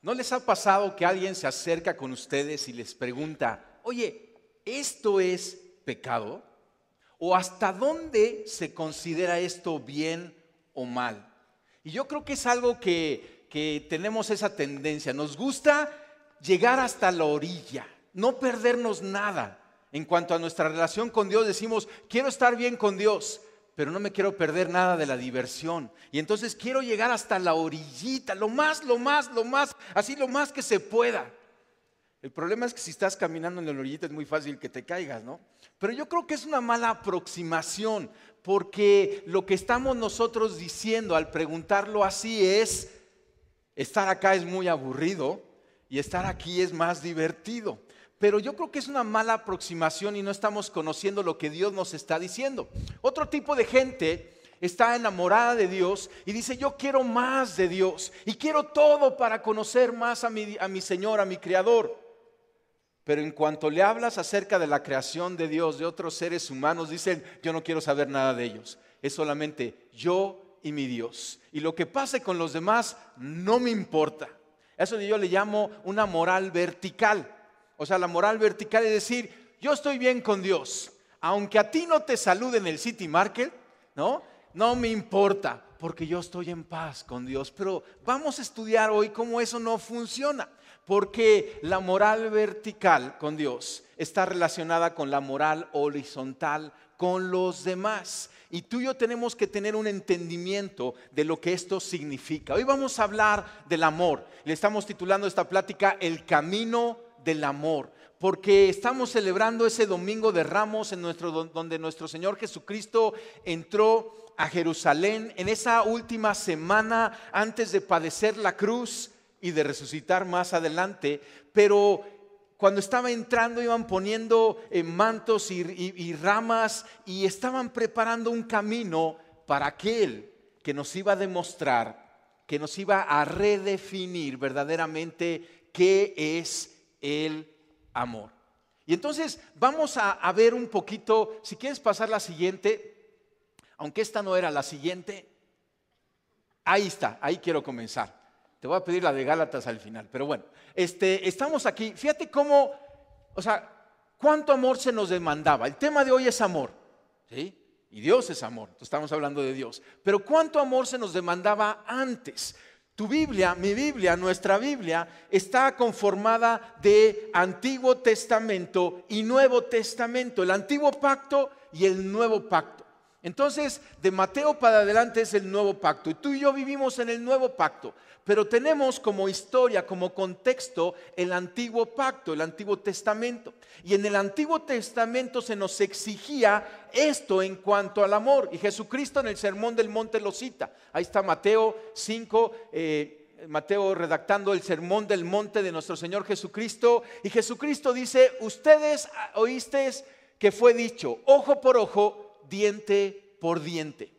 ¿No les ha pasado que alguien se acerca con ustedes y les pregunta, oye, ¿esto es pecado? ¿O hasta dónde se considera esto bien o mal? Y yo creo que es algo que tenemos esa tendencia. Nos gusta llegar hasta la orilla, no perdernos nada. En cuanto a nuestra relación con Dios, decimos, quiero estar bien con Dios, pero no me quiero perder nada de la diversión. Y entonces quiero llegar hasta la orillita, lo más, así lo más que se pueda. El problema es que si estás caminando en la orillita es muy fácil que te caigas, ¿no? Pero yo creo que es una mala aproximación, porque lo que estamos nosotros diciendo al preguntarlo así es, estar acá es muy aburrido y estar aquí es más divertido. Pero yo creo que es una mala aproximación y no estamos conociendo lo que Dios nos está diciendo. Otro tipo de gente está enamorada de Dios y dice, yo quiero más de Dios y quiero todo para conocer más a mi Señor, a mi Creador. Pero en cuanto le hablas acerca de la creación de Dios, de otros seres humanos, dicen, yo no quiero saber nada de ellos. Es solamente yo y mi Dios. Y lo que pase con los demás no me importa. Eso yo le llamo una moral vertical. O sea, la moral vertical es decir, yo estoy bien con Dios. Aunque a ti no te saluden en el City Market, no me importa, porque yo estoy en paz con Dios. Pero vamos a estudiar hoy cómo eso no funciona. Porque la moral vertical con Dios está relacionada con la moral horizontal con los demás. Y tú y yo tenemos que tener un entendimiento de lo que esto significa. Hoy vamos a hablar del amor. Le estamos titulando esta plática El Camino del Amor. Porque estamos celebrando ese Domingo de Ramos donde nuestro Señor Jesucristo entró a Jerusalén en esa última semana antes de padecer la cruz y de resucitar más adelante. Pero cuando estaba entrando iban poniendo mantos y ramas y estaban preparando un camino para aquel que nos iba a demostrar, que nos iba a redefinir verdaderamente qué es el amor. Y entonces vamos a ver un poquito, si quieres pasar la siguiente, aunque esta no era la siguiente, ahí está, ahí quiero comenzar. Te voy a pedir la de Gálatas al final, pero bueno, estamos aquí. Fíjate cómo, cuánto amor se nos demandaba. El tema de hoy es amor, ¿sí? Y Dios es amor, entonces estamos hablando de Dios. Pero cuánto amor se nos demandaba antes. Tu Biblia, mi Biblia, nuestra Biblia está conformada de Antiguo Testamento y Nuevo Testamento, el Antiguo Pacto y el Nuevo Pacto. Entonces, de Mateo para adelante es el Nuevo Pacto y tú y yo vivimos en el Nuevo Pacto, pero tenemos como historia, como contexto el Antiguo Pacto, el Antiguo Testamento. Y en el Antiguo Testamento se nos exigía esto en cuanto al amor. Y Jesucristo en el Sermón del Monte lo cita. Ahí está Mateo 5, Mateo redactando el Sermón del Monte de nuestro Señor Jesucristo. Y Jesucristo dice, ustedes oísteis que fue dicho, ojo por ojo, diente por diente.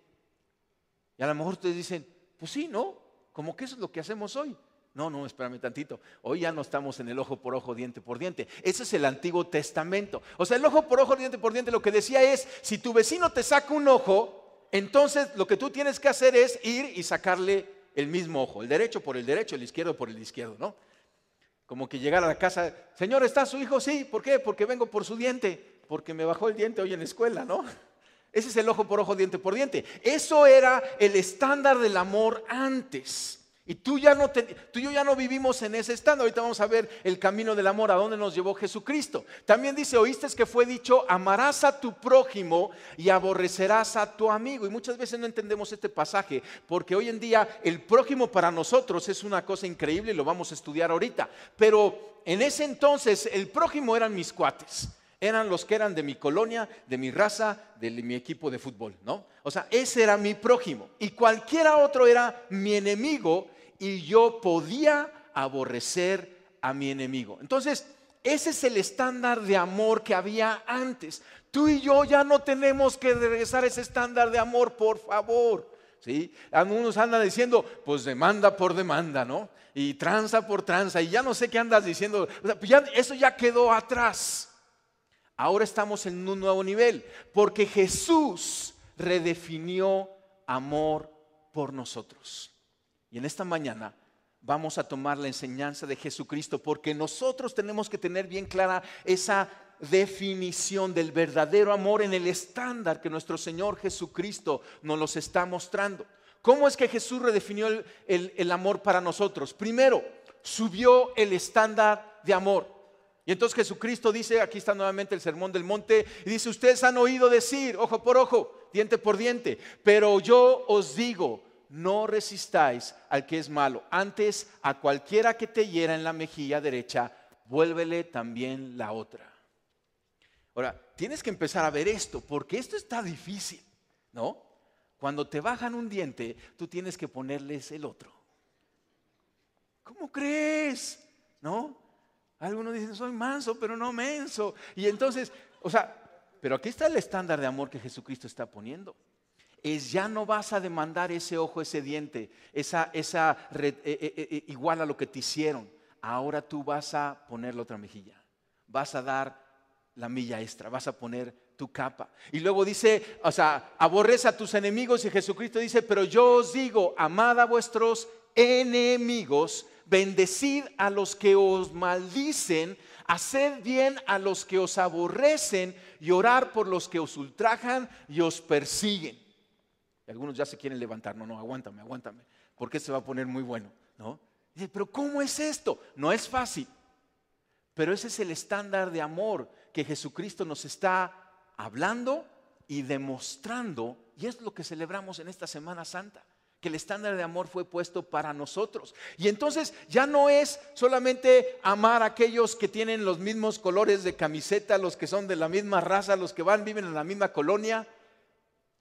Y a lo mejor ustedes dicen, pues sí, ¿no? Como que eso es lo que hacemos hoy. No, espérame tantito. Hoy ya no estamos en el ojo por ojo, diente por diente. Ese es el Antiguo Testamento. O sea, el ojo por ojo, diente por diente, lo que decía es, si tu vecino te saca un ojo, entonces lo que tú tienes que hacer es ir y sacarle el mismo ojo. El derecho por el derecho, el izquierdo por el izquierdo, ¿no? Como que llegar a la casa, señor, ¿está su hijo? Sí, ¿por qué? Porque vengo por su diente, porque me bajó el diente hoy en la escuela, ¿no? Ese es el ojo por ojo, diente por diente. Eso era el estándar del amor antes. Y tú y yo ya no vivimos en ese estándar. Ahorita vamos a ver el camino del amor, a dónde nos llevó Jesucristo. También dice, oíste que fue dicho, amarás a tu prójimo y aborrecerás a tu amigo. Y muchas veces no entendemos este pasaje, porque hoy en día el prójimo para nosotros es una cosa increíble y lo vamos a estudiar ahorita. Pero en ese entonces el prójimo eran mis cuates. Eran los que eran de mi colonia, de mi raza, de mi equipo de fútbol, ¿no? O sea, ese era mi prójimo. Y cualquiera otro era mi enemigo y yo podía aborrecer a mi enemigo. Entonces, ese es el estándar de amor que había antes. Tú y yo ya no tenemos que regresar a ese estándar de amor, por favor. ¿Sí? Algunos andan diciendo, pues demanda por demanda, ¿no? Y tranza por tranza. Y ya no sé qué andas diciendo. O sea, pues ya, eso ya quedó atrás. Ahora estamos en un nuevo nivel, porque Jesús redefinió amor por nosotros. Y en esta mañana vamos a tomar la enseñanza de Jesucristo, porque nosotros tenemos que tener bien clara esa definición del verdadero amor en el estándar que nuestro Señor Jesucristo nos los está mostrando. ¿Cómo es que Jesús redefinió el amor para nosotros? Primero, subió el estándar de amor. Y entonces Jesucristo dice, aquí está nuevamente el Sermón del Monte, y dice: ustedes han oído decir, ojo por ojo, diente por diente, pero yo os digo, no resistáis al que es malo. Antes, a cualquiera que te hiera en la mejilla derecha, vuélvele también la otra. Ahora, tienes que empezar a ver esto, porque esto está difícil, ¿no? Cuando te bajan un diente, tú tienes que ponerles el otro. ¿Cómo crees? ¿No? Algunos dicen, soy manso, pero no menso. Y entonces, pero aquí está el estándar de amor que Jesucristo está poniendo. Ya no vas a demandar ese ojo, ese diente, igual a lo que te hicieron. Ahora tú vas a poner la otra mejilla. Vas a dar la milla extra, vas a poner tu capa. Y luego dice, aborrece a tus enemigos, y Jesucristo dice, pero yo os digo, amad a vuestros enemigos, bendecid a los que os maldicen, haced bien a los que os aborrecen y orad por los que os ultrajan y os persiguen. Y algunos ya se quieren levantar, no, aguántame, porque se va a poner muy bueno, ¿no? Dice, pero ¿cómo es esto? No es fácil, pero ese es el estándar de amor que Jesucristo nos está hablando y demostrando, y es lo que celebramos en esta Semana Santa, que el estándar de amor fue puesto para nosotros. Y entonces ya no es solamente amar a aquellos que tienen los mismos colores de camiseta, los que son de la misma raza, los que viven en la misma colonia,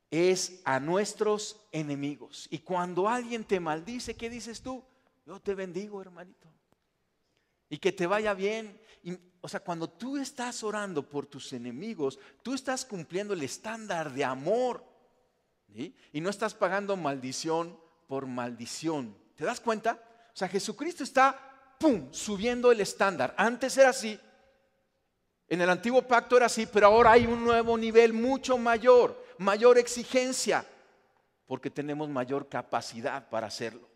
es a nuestros enemigos. Y cuando alguien te maldice, ¿qué dices tú? Yo te bendigo, hermanito, y que te vaya bien. Cuando tú estás orando por tus enemigos, tú estás cumpliendo el estándar de amor, ¿sí? Y no estás pagando maldición por maldición. ¿Te das cuenta? Jesucristo está subiendo el estándar. Antes era así, en el antiguo pacto era así, pero ahora hay un nuevo nivel mucho mayor exigencia, porque tenemos mayor capacidad para hacerlo.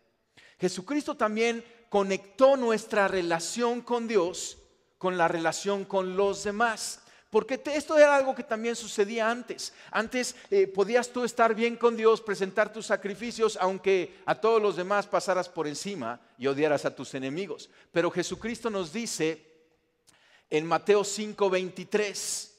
Jesucristo también conectó nuestra relación con Dios con la relación con los demás. Porque esto era algo que también sucedía antes. Antes podías tú estar bien con Dios, presentar tus sacrificios, aunque a todos los demás pasaras por encima y odiaras a tus enemigos. Pero Jesucristo nos dice en Mateo 5:23,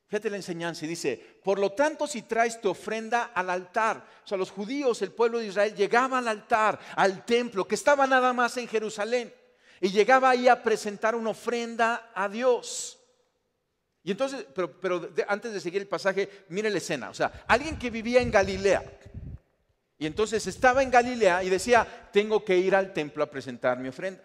fíjate la enseñanza, y dice: por lo tanto, si traes tu ofrenda al altar. Los judíos, el pueblo de Israel, llegaba al altar, al templo, que estaba nada más en Jerusalén, y llegaba ahí a presentar una ofrenda a Dios. Y entonces, pero antes de seguir el pasaje, mire la escena. Alguien que vivía en Galilea, y entonces estaba en Galilea y decía: tengo que ir al templo a presentar mi ofrenda.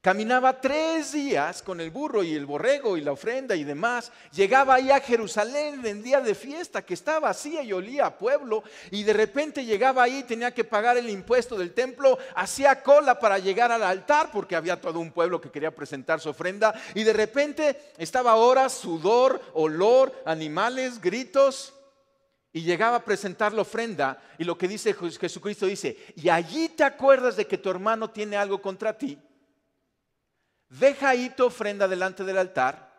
Caminaba 3 días con el burro y el borrego y la ofrenda y demás. Llegaba ahí a Jerusalén en día de fiesta, que estaba vacía y olía a pueblo. Y de repente llegaba ahí, tenía que pagar el impuesto del templo. Hacía cola para llegar al altar, porque había todo un pueblo que quería presentar su ofrenda. Y de repente estaba horas, sudor, olor, animales, gritos. Y llegaba a presentar la ofrenda. Y lo que dice Jesucristo dice: y allí te acuerdas de que tu hermano tiene algo contra ti. Deja ahí tu ofrenda delante del altar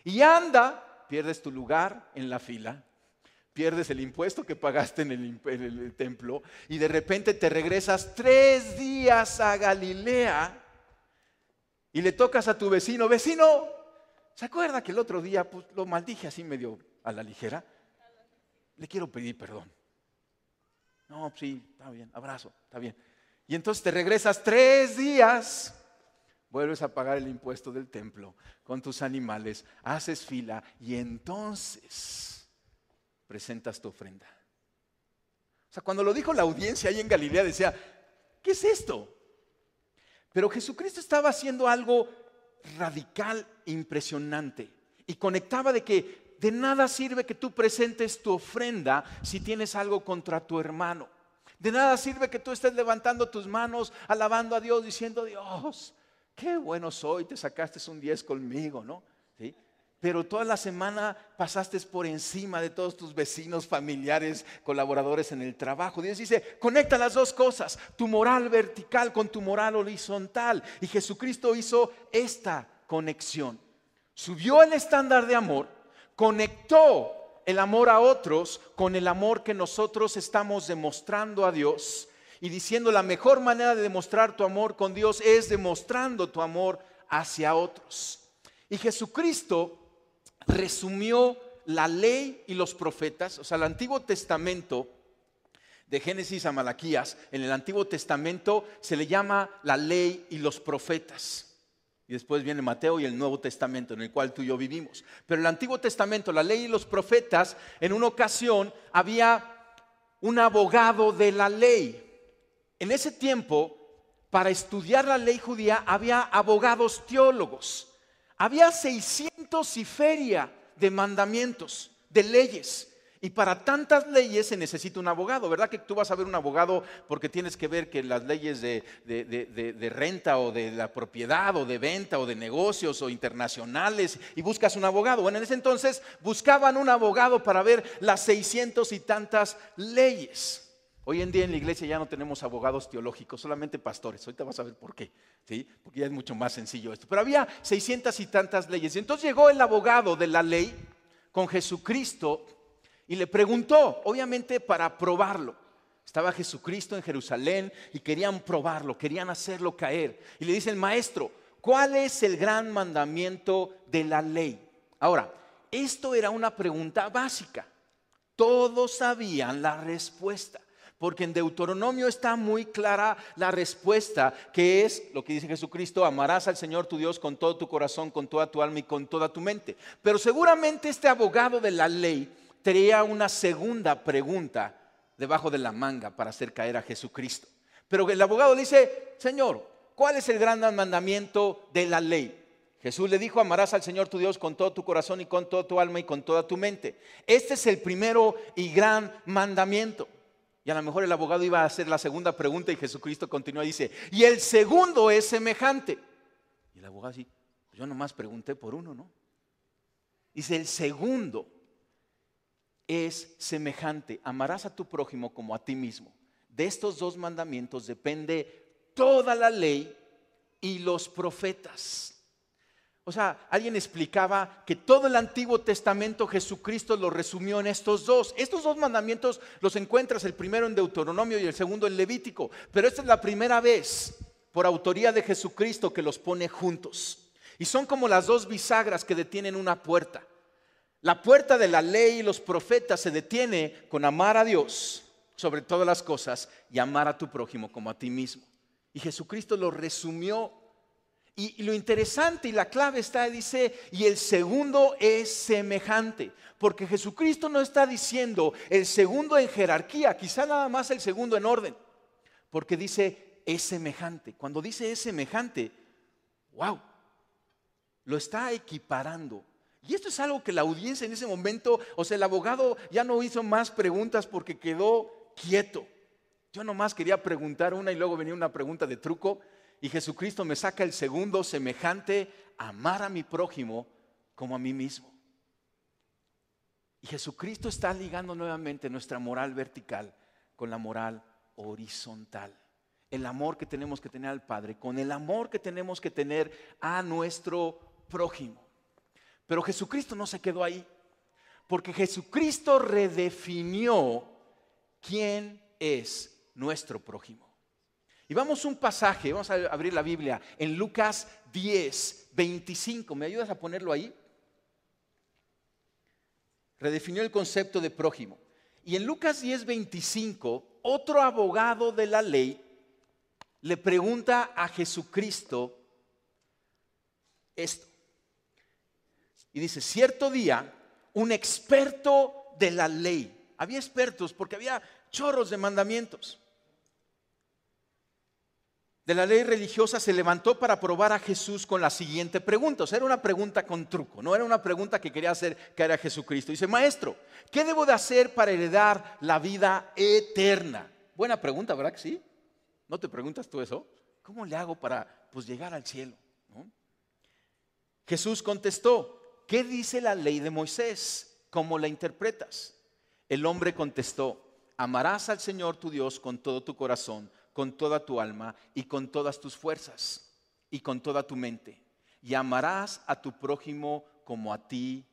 y anda. Pierdes tu lugar en la fila, pierdes el impuesto que pagaste en el templo, y de repente te regresas 3 días a Galilea y le tocas a tu vecino: vecino, ¿se acuerda que el otro día lo maldije así medio a la ligera? Le quiero pedir perdón. No, sí, está bien, abrazo, está bien. Y entonces te regresas 3 días. Vuelves a pagar el impuesto del templo con tus animales, haces fila y entonces presentas tu ofrenda. Cuando lo dijo la audiencia ahí en Galilea, decía: ¿qué es esto? Pero Jesucristo estaba haciendo algo radical, impresionante, y conectaba de que de nada sirve que tú presentes tu ofrenda si tienes algo contra tu hermano. De nada sirve que tú estés levantando tus manos, alabando a Dios, diciendo: Dios, qué bueno soy, te sacaste un 10 conmigo, ¿no? ¿Sí? pero toda la semana pasaste por encima de todos tus vecinos, familiares, colaboradores en el trabajo. Dios dice, conecta las dos cosas, tu moral vertical con tu moral horizontal. Y Jesucristo hizo esta conexión. Subió el estándar de amor, conectó el amor a otros con el amor que nosotros estamos demostrando a Dios y diciendo la mejor manera de demostrar tu amor con Dios es demostrando tu amor hacia otros. Y Jesucristo resumió la ley y los profetas, o sea, el Antiguo Testamento, de Génesis a Malaquías, en el Antiguo Testamento se le llama la ley y los profetas. Y después viene Mateo y el Nuevo Testamento, en el cual tú y yo vivimos. Pero el Antiguo Testamento, la ley y los profetas, en una ocasión había un abogado de la ley. En ese tiempo, para estudiar la ley judía, había abogados teólogos. Había 600 y feria de mandamientos, de leyes. Y para tantas leyes se necesita un abogado, ¿verdad? Que tú vas a ver un abogado porque tienes que ver que las leyes de renta o de la propiedad o de venta o de negocios o internacionales y buscas un abogado. Bueno, en ese entonces buscaban un abogado para ver las 600 y tantas leyes. Hoy en día en la iglesia ya no tenemos abogados teológicos, solamente pastores. Ahorita vas a ver por qué, ¿sí? Porque ya es mucho más sencillo esto. Pero había 600 y tantas leyes. Y entonces llegó el abogado de la ley con Jesucristo y le preguntó, obviamente para probarlo. Estaba Jesucristo en Jerusalén y querían probarlo, querían hacerlo caer. Y le dicen, maestro, ¿cuál es el gran mandamiento de la ley? Ahora, esto era una pregunta básica. Todos sabían la respuesta. Porque en Deuteronomio está muy clara la respuesta, que es lo que dice Jesucristo: amarás al Señor tu Dios con todo tu corazón, con toda tu alma y con toda tu mente. Pero seguramente este abogado de la ley tenía una segunda pregunta debajo de la manga para hacer caer a Jesucristo. Pero el abogado le dice: Señor, ¿cuál es el gran mandamiento de la ley? Jesús le dijo: amarás al Señor tu Dios con todo tu corazón y con toda tu alma y con toda tu mente. Este es el primero y gran mandamiento. Y a lo mejor el abogado iba a hacer la segunda pregunta y Jesucristo continúa y dice: y el segundo es semejante. Y el abogado dice: yo nomás pregunté por uno, ¿no? Dice: el segundo es semejante: amarás a tu prójimo como a ti mismo. De estos dos mandamientos depende toda la ley y los profetas. O sea, alguien explicaba que todo el Antiguo Testamento Jesucristo lo resumió en estos dos. Estos dos mandamientos los encuentras, el primero en Deuteronomio y el segundo en Levítico. Pero esta es la primera vez, por autoría de Jesucristo, que los pone juntos. Y son como las dos bisagras que detienen una puerta. La puerta de la ley y los profetas se detiene con amar a Dios sobre todas las cosas y amar a tu prójimo como a ti mismo. Y Jesucristo lo resumió. Y lo interesante y la clave está, dice, y el segundo es semejante. Porque Jesucristo no está diciendo el segundo en jerarquía, quizá nada más el segundo en orden. Porque dice es semejante. Cuando dice es semejante, wow, lo está equiparando. Y esto es algo que la audiencia en ese momento, o sea, el abogado ya no hizo más preguntas porque quedó quieto. Yo nomás quería preguntar una y luego venía una pregunta de truco. Y Jesucristo me saca el segundo, semejante: amar a mi prójimo como a mí mismo. Y Jesucristo está ligando nuevamente nuestra moral vertical con la moral horizontal. El amor que tenemos que tener al Padre con el amor que tenemos que tener a nuestro prójimo. Pero Jesucristo no se quedó ahí, porque Jesucristo redefinió quién es nuestro prójimo. Y vamos a un pasaje, vamos a abrir la Biblia en Lucas 10, 25. ¿Me ayudas a ponerlo ahí? Redefinió el concepto de prójimo. Y en Lucas 10, 25, otro abogado de la ley le pregunta a Jesucristo esto. Y dice: cierto día, un experto de la ley. Había expertos porque había chorros de mandamientos. De la ley religiosa se levantó para probar a Jesús con la siguiente pregunta. O sea, era una pregunta con truco, no era una pregunta que quería hacer caer a Jesucristo. Dice: maestro, ¿qué debo de hacer para heredar la vida eterna? Buena pregunta, ¿verdad que sí? ¿No te preguntas tú eso? ¿Cómo le hago para llegar al cielo? ¿No? Jesús contestó: ¿qué dice la ley de Moisés? ¿Cómo la interpretas? El hombre contestó, amarás al Señor tu Dios con todo tu corazón, con toda tu alma y con todas tus fuerzas y con toda tu mente. Y amarás a tu prójimo como a ti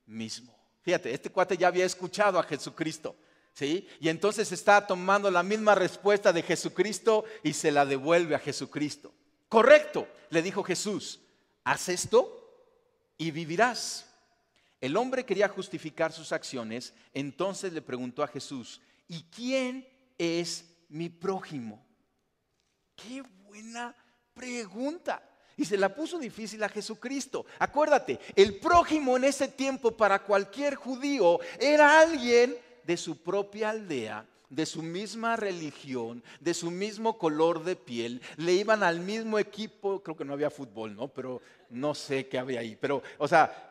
mismo. Fíjate, este cuate ya había escuchado a Jesucristo, ¿sí? Y entonces está tomando la misma respuesta de Jesucristo y se la devuelve a Jesucristo. Correcto, le dijo Jesús, haz esto y vivirás. El hombre quería justificar sus acciones, entonces le preguntó a Jesús, ¿y quién es mi prójimo? ¡Qué buena pregunta! Y se la puso difícil a Jesucristo. Acuérdate, el prójimo en ese tiempo para cualquier judío era alguien de su propia aldea, de su misma religión, de su mismo color de piel. Le iban al mismo equipo, creo que no había fútbol, ¿no? Pero no sé qué había ahí. Pero, o sea,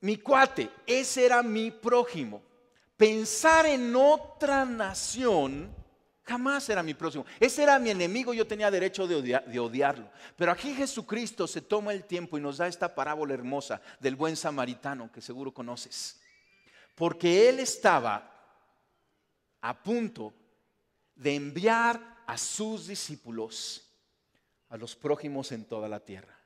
mi cuate, ese era mi prójimo. Pensar en otra nación jamás era mi prójimo. Ese era mi enemigo, yo tenía derecho de odiarlo. Pero aquí Jesucristo se toma el tiempo y nos da esta parábola hermosa del buen samaritano que seguro conoces. Porque él estaba a punto de enviar a sus discípulos a los prójimos en toda la tierra.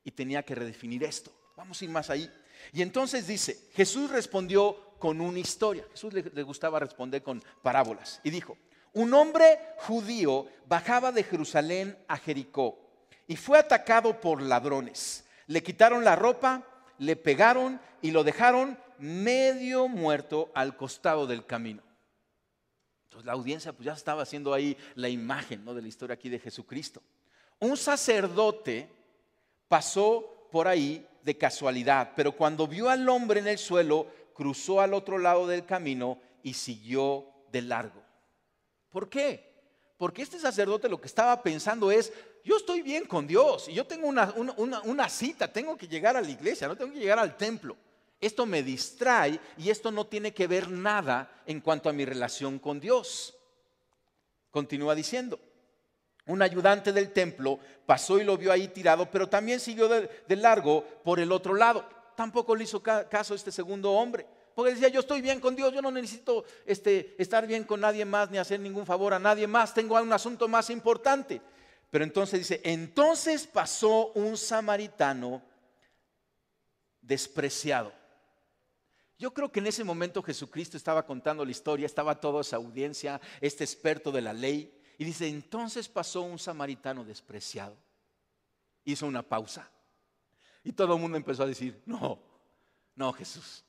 Y tenía que redefinir esto. Vamos a ir más ahí. Y entonces dice, Jesús respondió con una historia. Jesús le gustaba responder con parábolas. Y dijo, un hombre judío bajaba de Jerusalén a Jericó y fue atacado por ladrones. Le quitaron la ropa, le pegaron y lo dejaron medio muerto al costado del camino. Entonces la audiencia pues ya estaba haciendo ahí la imagen, ¿no?, de la historia aquí de Jesucristo. Un sacerdote pasó por ahí de casualidad, pero cuando vio al hombre en el suelo, cruzó al otro lado del camino y siguió de largo. ¿Por qué? Porque este sacerdote lo que estaba pensando es, yo estoy bien con Dios y yo tengo una cita, tengo que llegar a la iglesia, no tengo que llegar al templo. Esto me distrae y esto no tiene que ver nada en cuanto a mi relación con Dios. Continúa diciendo, un ayudante del templo pasó y lo vio ahí tirado, pero también siguió de largo por el otro lado. Tampoco le hizo caso este segundo hombre, porque decía, yo estoy bien con Dios, yo no necesito estar bien con nadie más ni hacer ningún favor a nadie más, tengo un asunto más importante. Pero entonces dice, entonces pasó un samaritano despreciado. Yo creo que en ese momento Jesucristo estaba contando la historia, estaba toda esa audiencia, este experto de la ley, y dice, entonces pasó un samaritano despreciado. Hizo una pausa y todo el mundo empezó a decir, no Jesús,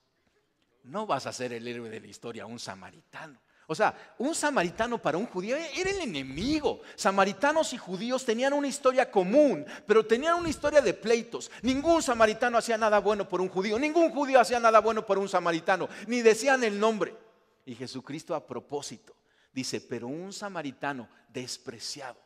no vas a ser el héroe de la historia, un samaritano. O sea, un samaritano para un judío era el enemigo. Samaritanos y judíos tenían una historia común, pero tenían una historia de pleitos. Ningún samaritano hacía nada bueno por un judío, ningún judío hacía nada bueno por un samaritano, ni decían el nombre. Y Jesucristo a propósito dice, pero un samaritano despreciado.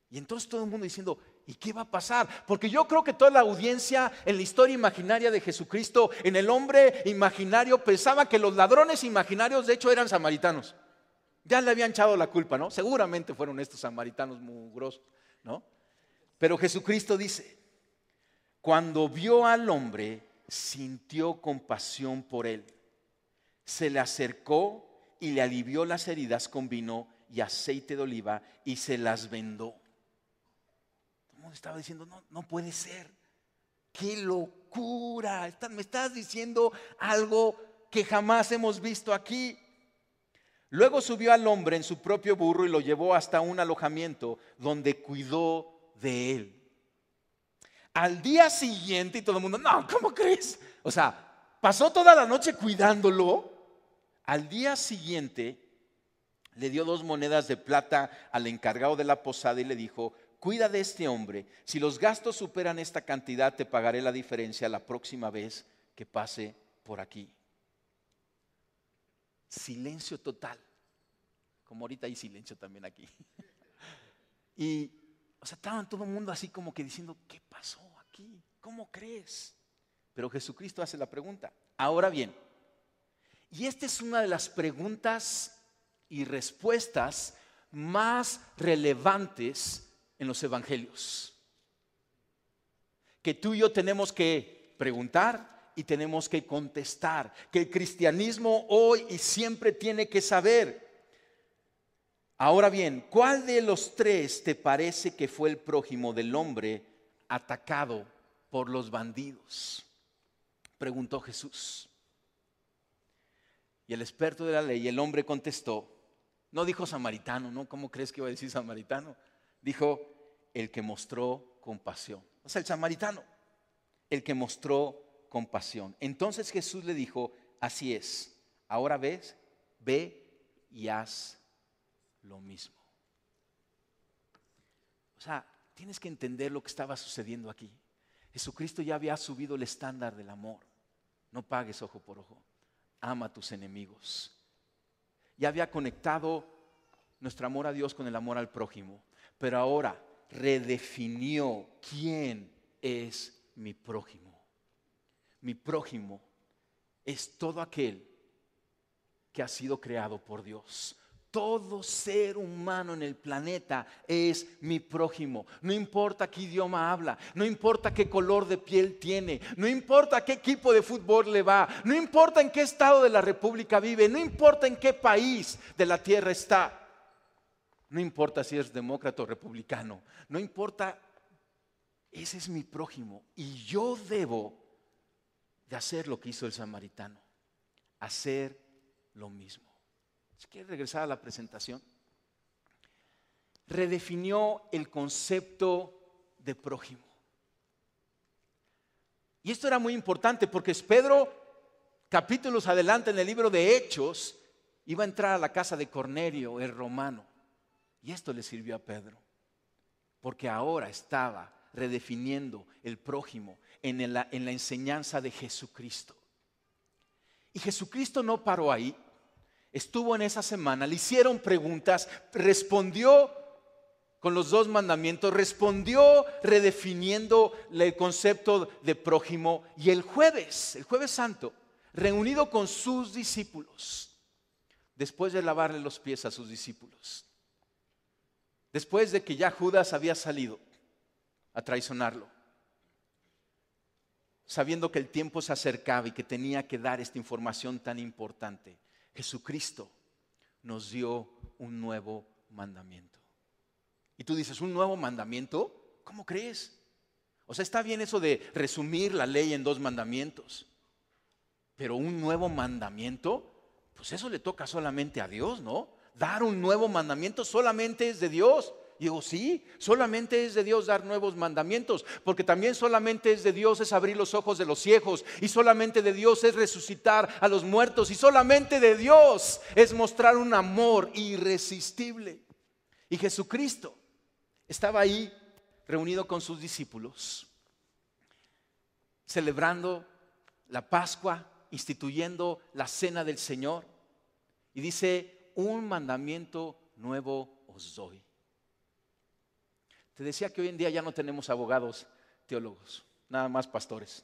Y entonces todo el mundo diciendo, ¿y qué va a pasar? Porque yo creo que toda la audiencia en la historia imaginaria de Jesucristo, en el hombre imaginario, pensaba que los ladrones imaginarios de hecho eran samaritanos. Ya le habían echado la culpa, ¿no? Seguramente fueron estos samaritanos mugrosos, ¿no? Pero Jesucristo dice, cuando vio al hombre, sintió compasión por él. Se le acercó y le alivió las heridas con vino y aceite de oliva y se las vendó. Estaba diciendo, no puede ser, qué locura, me estás diciendo algo que jamás hemos visto aquí. Luego subió al hombre en su propio burro y lo llevó hasta un alojamiento donde cuidó de él. Al día siguiente, y todo el mundo, no, ¿cómo crees? O sea, pasó toda la noche cuidándolo. Al día siguiente le dio 2 monedas de plata al encargado de la posada y le dijo, cuida de este hombre, si los gastos superan esta cantidad te pagaré la diferencia la próxima vez que pase por aquí. Silencio total, como ahorita hay silencio también aquí. Y o sea, estaban todo el mundo así como que diciendo, ¿qué pasó aquí? ¿Cómo crees? Pero Jesucristo hace la pregunta. Ahora bien, y esta es una de las preguntas y respuestas más relevantes en los evangelios. que tú y yo tenemos que preguntar y tenemos que contestar, que el cristianismo hoy y siempre tiene que saber. Ahora bien, ¿cuál de los tres te parece que fue el prójimo del hombre atacado por los bandidos? Preguntó Jesús. Y el experto de la ley, el hombre contestó, no dijo samaritano, ¿no? ¿Cómo crees que iba a decir samaritano? Dijo, el que mostró compasión. O sea, el samaritano, el que mostró compasión. Entonces Jesús le dijo, así es, ahora ves, ve y haz lo mismo. O sea, tienes que entender lo que estaba sucediendo aquí. Jesucristo ya había subido el estándar del amor. No pagues ojo por ojo. Ama a tus enemigos. Ya había conectado nuestro amor a Dios con el amor al prójimo. Pero ahora redefinió quién es mi prójimo. Mi prójimo es todo aquel que ha sido creado por Dios. Todo ser humano en el planeta es mi prójimo. No importa qué idioma habla, no importa qué color de piel tiene, no importa qué equipo de fútbol le va, no importa en qué estado de la república vive, no importa en qué país de la tierra está, no importa si es demócrata o republicano, no importa, ese es mi prójimo y yo debo de hacer lo que hizo el samaritano, hacer lo mismo. Si quieres regresar a la presentación, redefinió el concepto de prójimo. Y esto era muy importante porque Pedro, capítulos adelante en el libro de Hechos, iba a entrar a la casa de Cornelio, el romano. Y esto le sirvió a Pedro, porque ahora estaba redefiniendo el prójimo en la enseñanza de Jesucristo. Y Jesucristo no paró ahí. Estuvo en esa semana, le hicieron preguntas, respondió con los 2 mandamientos, respondió redefiniendo el concepto de prójimo. Y el jueves santo, reunido con sus discípulos, después de lavarle los pies a sus discípulos, después de que ya Judas había salido a traicionarlo, sabiendo que el tiempo se acercaba y que tenía que dar esta información tan importante, Jesucristo nos dio un nuevo mandamiento. Y tú dices, ¿un nuevo mandamiento? ¿Cómo crees? O sea, está bien eso de resumir la ley en 2 mandamientos, pero un nuevo mandamiento, pues eso le toca solamente a Dios, ¿no? Dar un nuevo mandamiento solamente es de Dios. Y digo, sí, solamente es de Dios dar nuevos mandamientos, porque también solamente es de Dios es abrir los ojos de los ciegos, y solamente de Dios es resucitar a los muertos, y solamente de Dios es mostrar un amor irresistible. Y Jesucristo estaba ahí reunido con sus discípulos, celebrando la Pascua, instituyendo la cena del Señor, y dice, un mandamiento nuevo os doy. Te decía que hoy en día ya no tenemos abogados teólogos, nada más pastores,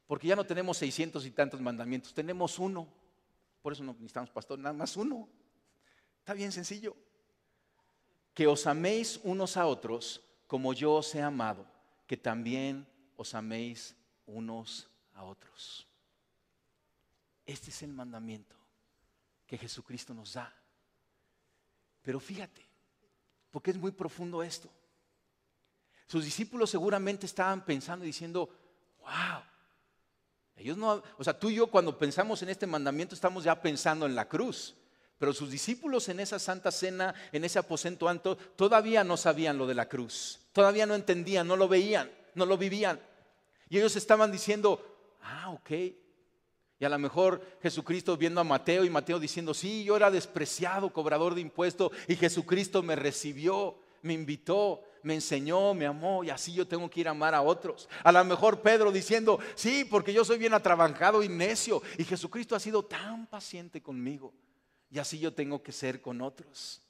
porque ya no tenemos 600 y tantos mandamientos, tenemos uno. Por eso no necesitamos pastor, nada más uno. Está bien sencillo. Que os améis unos a otros como yo os he amado, que también os améis unos a otros. Este es el mandamiento que Jesucristo nos da. Pero fíjate, porque es muy profundo esto. Sus discípulos seguramente estaban pensando y diciendo, wow, ellos no, o sea, tú y yo cuando pensamos en este mandamiento estamos ya pensando en la cruz, pero sus discípulos en esa santa cena, en ese aposento alto, todavía no sabían lo de la cruz, todavía no entendían, no lo veían, no lo vivían, y ellos estaban diciendo, ok, y a lo mejor Jesucristo viendo a Mateo y Mateo diciendo, sí, yo era despreciado, cobrador de impuestos, y Jesucristo me recibió, me invitó, me enseñó, me amó, y así yo tengo que ir a amar a otros. A lo mejor Pedro diciendo, sí, porque yo soy bien atrabancado y necio, y Jesucristo ha sido tan paciente conmigo, y así yo tengo que ser con otros.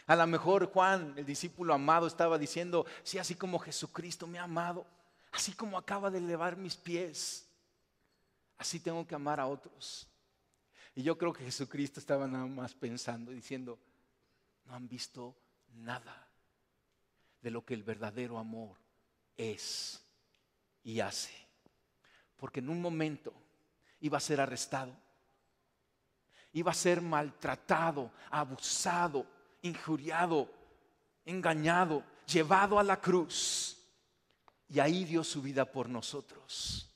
A lo mejor Juan, el discípulo amado, estaba diciendo, sí, así como Jesucristo me ha amado, así como acaba de elevar mis pies, así tengo que amar a otros. Y yo creo que Jesucristo estaba nada más pensando, diciendo, no han visto nada de lo que el verdadero amor es y hace. Porque en un momento iba a ser arrestado, iba a ser maltratado, abusado, injuriado, engañado, llevado a la cruz. Y ahí dio su vida por nosotros.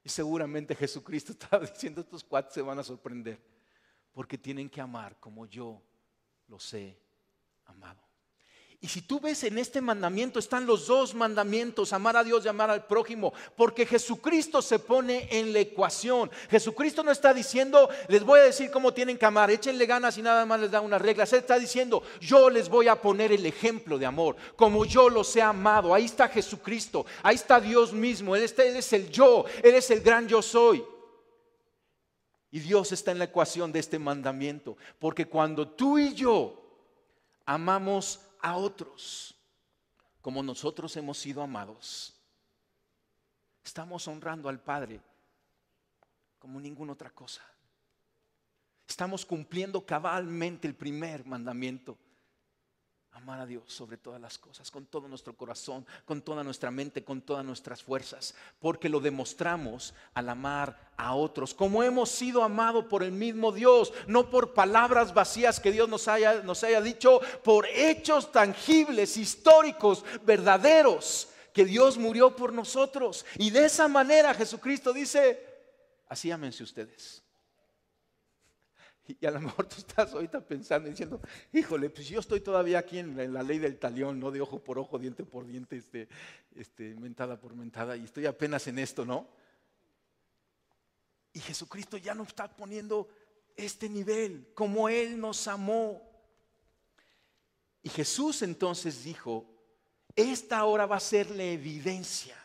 Y seguramente Jesucristo estaba diciendo: estos cuates se van a sorprender, porque tienen que amar como yo los he amado. Y si tú ves, en este mandamiento están los dos mandamientos: amar a Dios y amar al prójimo, porque Jesucristo se pone en la ecuación. Jesucristo no está diciendo: les voy a decir cómo tienen que amar, échenle ganas y nada más les da unas reglas. Él está diciendo: yo les voy a poner el ejemplo de amor, como yo los he amado. Ahí está Jesucristo, ahí está Dios mismo. Él es el yo, Él es el gran yo soy. Y Dios está en la ecuación de este mandamiento, porque cuando tú y yo amamos a otros como nosotros hemos sido amados, estamos honrando al Padre como ninguna otra cosa. Estamos cumpliendo cabalmente el primer mandamiento: amar a Dios sobre todas las cosas, con todo nuestro corazón, con toda nuestra mente, con todas nuestras fuerzas, porque lo demostramos al amar a otros como hemos sido amados por el mismo Dios, no por palabras vacías que Dios nos haya dicho, por hechos tangibles, históricos, verdaderos, que Dios murió por nosotros. Y de esa manera Jesucristo dice: así ámense ustedes. Y a lo mejor tú estás ahorita pensando y diciendo: híjole, pues yo estoy todavía aquí en la ley del talión, ¿no? De ojo por ojo, diente por diente, mentada por mentada, y estoy apenas en esto, ¿no? Y Jesucristo ya nos está poniendo este nivel, como Él nos amó. Y Jesús entonces dijo: esta ahora va a ser la evidencia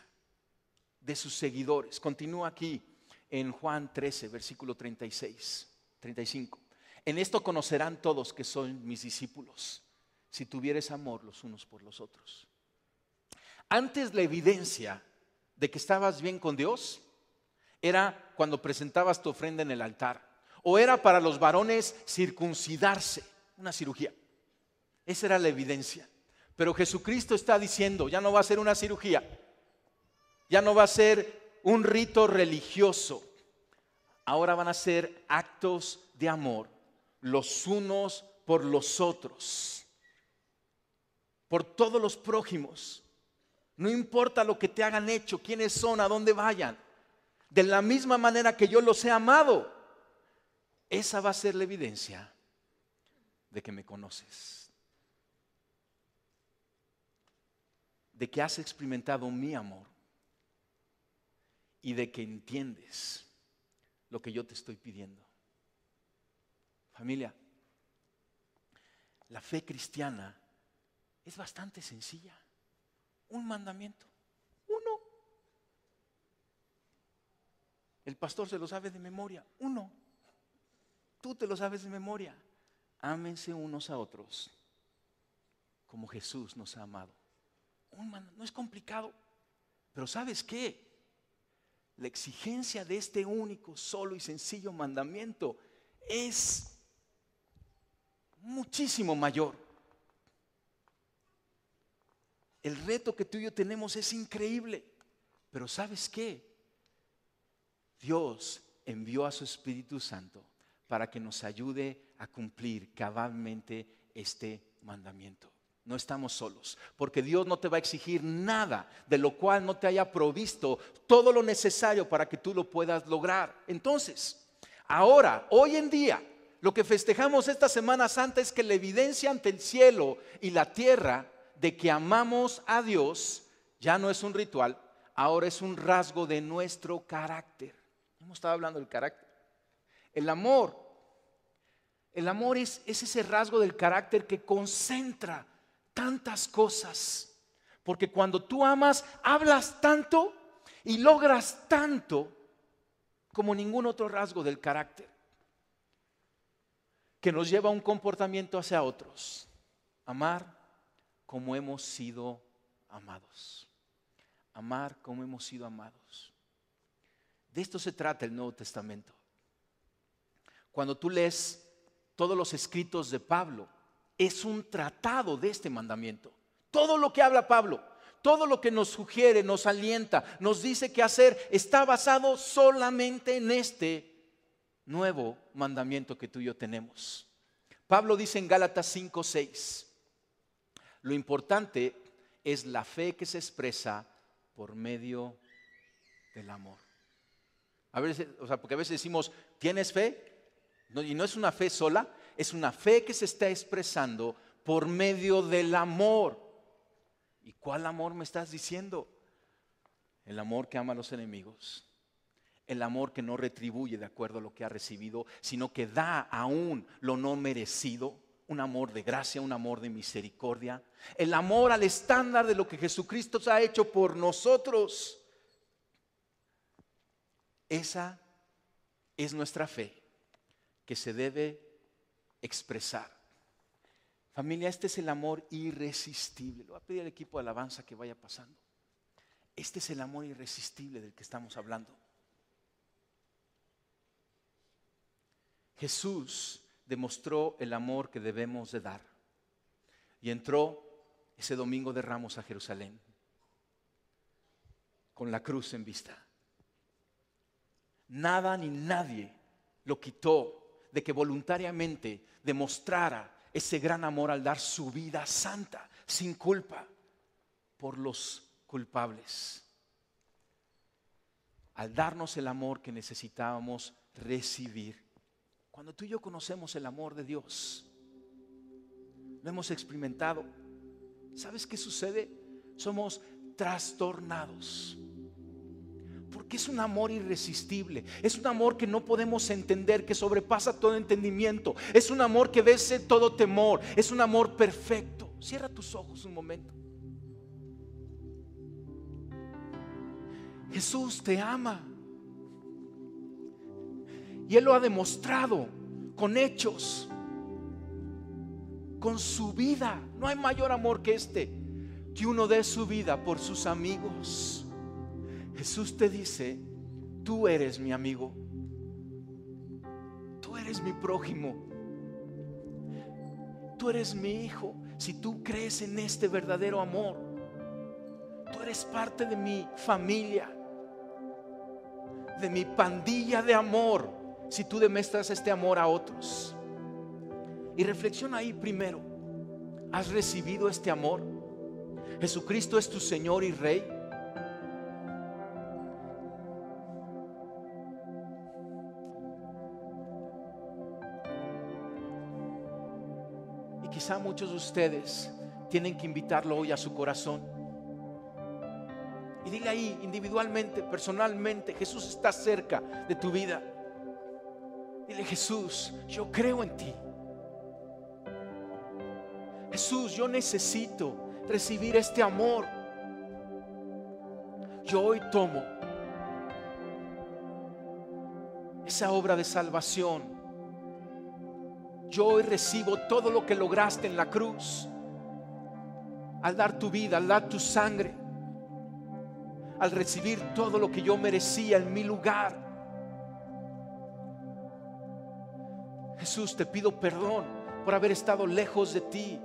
de sus seguidores. Continúa aquí en Juan 13, versículo 35. En esto conocerán todos que son mis discípulos, si tuvieres amor los unos por los otros. Antes, la evidencia de que estabas bien con Dios era cuando presentabas tu ofrenda en el altar, o era para los varones circuncidarse, una cirugía. Esa era la evidencia. Pero Jesucristo está diciendo: ya no va a ser una cirugía, ya no va a ser un rito religioso. Ahora van a ser actos de amor, los unos por los otros, por todos los prójimos. No importa lo que te hagan hecho, quiénes son, a dónde vayan. De la misma manera que yo los he amado, esa va a ser la evidencia de que me conoces, de que has experimentado mi amor y de que entiendes lo que yo te estoy pidiendo. Familia, la fe cristiana es bastante sencilla. Un mandamiento, uno. El pastor se lo sabe de memoria, uno. Tú te lo sabes de memoria. Ámense unos a otros como Jesús nos ha amado. No es complicado, pero ¿sabes qué? La exigencia de este único, solo y sencillo mandamiento es muchísimo mayor. El reto que tú y yo tenemos es increíble, pero ¿sabes qué? Dios envió a su Espíritu Santo para que nos ayude a cumplir cabalmente este mandamiento. No estamos solos, porque Dios no te va a exigir nada de lo cual no te haya provisto todo lo necesario para que tú lo puedas lograr. Entonces, ahora, hoy en día, lo que festejamos esta Semana Santa es que la evidencia ante el cielo y la tierra de que amamos a Dios ya no es un ritual, ahora es un rasgo de nuestro carácter. Hemos estado hablando del carácter. El amor es ese rasgo del carácter que concentra tantas cosas, porque cuando tú amas, hablas tanto y logras tanto como ningún otro rasgo del carácter, que nos lleva a un comportamiento hacia otros. Amar como hemos sido amados. Amar como hemos sido amados. De esto se trata el Nuevo Testamento. Cuando tú lees todos los escritos de Pablo, es un tratado de este mandamiento. Todo lo que habla Pablo, todo lo que nos sugiere, nos alienta, nos dice qué hacer, está basado solamente en este nuevo mandamiento que tú y yo tenemos. Pablo dice en Gálatas 5:6, lo importante es la fe que se expresa por medio del amor. A veces, porque a veces decimos, ¿tienes fe? No, y no es una fe sola, es una fe que se está expresando por medio del amor. ¿Y cuál amor me estás diciendo? El amor que ama a los enemigos. El amor que no retribuye de acuerdo a lo que ha recibido, sino que da aún lo no merecido. Un amor de gracia, un amor de misericordia. El amor al estándar de lo que Jesucristo ha hecho por nosotros. Esa es nuestra fe que se debe expresar. Familia, este es el amor irresistible. Le voy a pedir al equipo de alabanza que vaya pasando. Este es el amor irresistible del que estamos hablando. Jesús demostró el amor que debemos de dar. Y entró ese domingo de Ramos a Jerusalén con la cruz en vista. Nada ni nadie lo quitó de que voluntariamente demostrara ese gran amor al dar su vida santa, sin culpa, por los culpables. Al darnos el amor que necesitábamos recibir. Cuando tú y yo conocemos el amor de Dios, lo hemos experimentado, ¿sabes qué sucede? Somos trastornados. Porque es un amor irresistible, es un amor que no podemos entender, que sobrepasa todo entendimiento, es un amor que vence todo temor, es un amor perfecto. Cierra tus ojos un momento. Jesús te ama y Él lo ha demostrado con hechos, con su vida. No hay mayor amor que este, que uno dé su vida por sus amigos. Jesús te dice, tú eres mi amigo, tú eres mi prójimo, tú eres mi hijo. Si tú crees en este verdadero amor, tú eres parte de mi familia, de mi pandilla de amor. Si tú demuestras este amor a otros, y reflexiona ahí primero, ¿has recibido este amor? ¿Jesucristo es tu Señor y Rey? Quizá muchos de ustedes tienen que invitarlo hoy a su corazón. Y dile ahí individualmente, personalmente, Jesús está cerca de tu vida. Dile, Jesús, yo creo en ti. Jesús, yo necesito recibir este amor. Yo hoy tomo esa obra de salvación. Yo hoy recibo todo lo que lograste en la cruz, al dar tu vida, al dar tu sangre, al recibir todo lo que yo merecía en mi lugar. Jesús, te pido perdón por haber estado lejos de ti,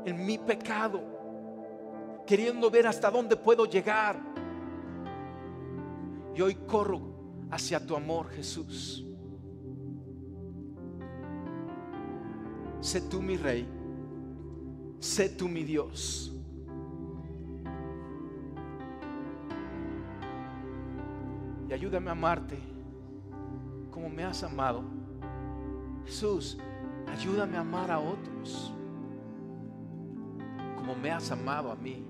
en mi pecado, queriendo ver hasta dónde puedo llegar. Y hoy corro hacia tu amor, Jesús. Sé tú mi Rey, sé tú mi Dios. Y ayúdame a amarte como me has amado. Jesús, ayúdame a amar a otros como me has amado a mí.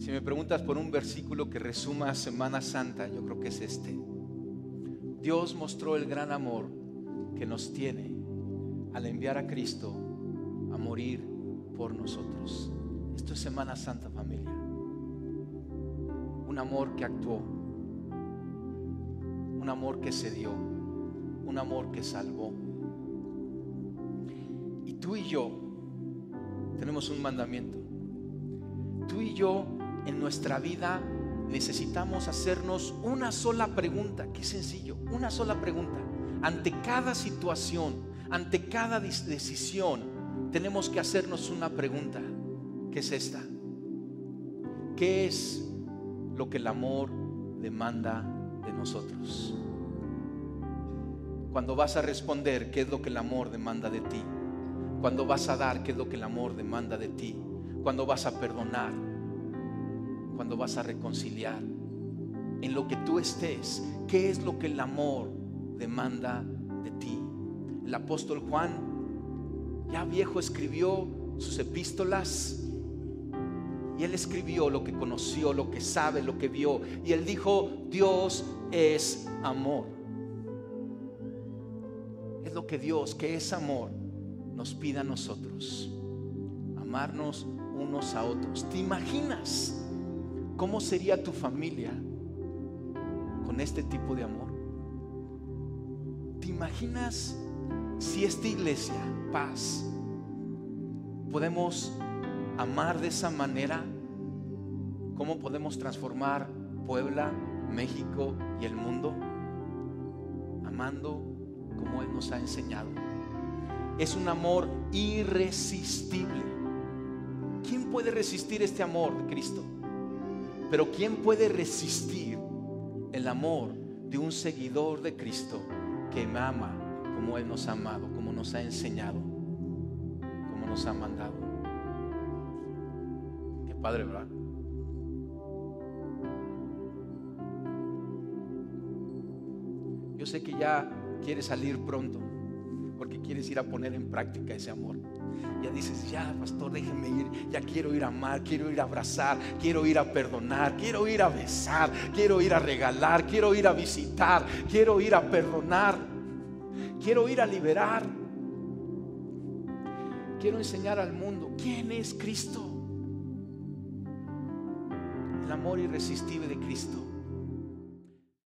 Si me preguntas por un versículo que resuma Semana Santa, yo creo que es este. Dios mostró el gran amor que nos tiene al enviar a Cristo a morir por nosotros. Esto es Semana Santa, familia. Un amor que actuó, un amor que se dio, un amor que salvó. Y tú y yo tenemos un mandamiento. Tú y yo en nuestra vida necesitamos hacernos una sola pregunta. Qué sencillo, una sola pregunta. Ante cada situación, ante cada decisión, tenemos que hacernos una pregunta. que es esta: ¿qué es lo que el amor demanda de nosotros? Cuando vas a responder, ¿qué es lo que el amor demanda de ti? Cuando vas a dar, ¿qué es lo que el amor demanda de ti? Cuando vas a perdonar, cuando vas a reconciliar, en lo que tú estés, ¿qué es lo que el amor demanda de ti? El apóstol Juan, ya viejo, escribió sus epístolas, y él escribió lo que conoció, lo que sabe, lo que vio, y él dijo: Dios es amor. Es lo que Dios, que es amor, nos pide a nosotros: amarnos unos a otros. ¿Te imaginas cómo sería tu familia con este tipo de amor? ¿Te imaginas si esta iglesia, Paz, podemos amar de esa manera? ¿Cómo podemos transformar Puebla, México y el mundo? Amando como Él nos ha enseñado. Es un amor irresistible. ¿Quién puede resistir este amor de Cristo? Pero ¿quién puede resistir el amor de un seguidor de Cristo que me ama como Él nos ha amado, como nos ha enseñado, como nos ha mandado? Qué padre, ¿verdad? Yo sé que ya quieres salir pronto porque quieres ir a poner en práctica ese amor. Ya dices: ya, pastor, déjeme ir, ya quiero ir a amar, quiero ir a abrazar, quiero ir a perdonar, quiero ir a besar, quiero ir a regalar, quiero ir a visitar, quiero ir a perdonar, quiero ir a liberar, quiero enseñar al mundo quién es Cristo, el amor irresistible de Cristo.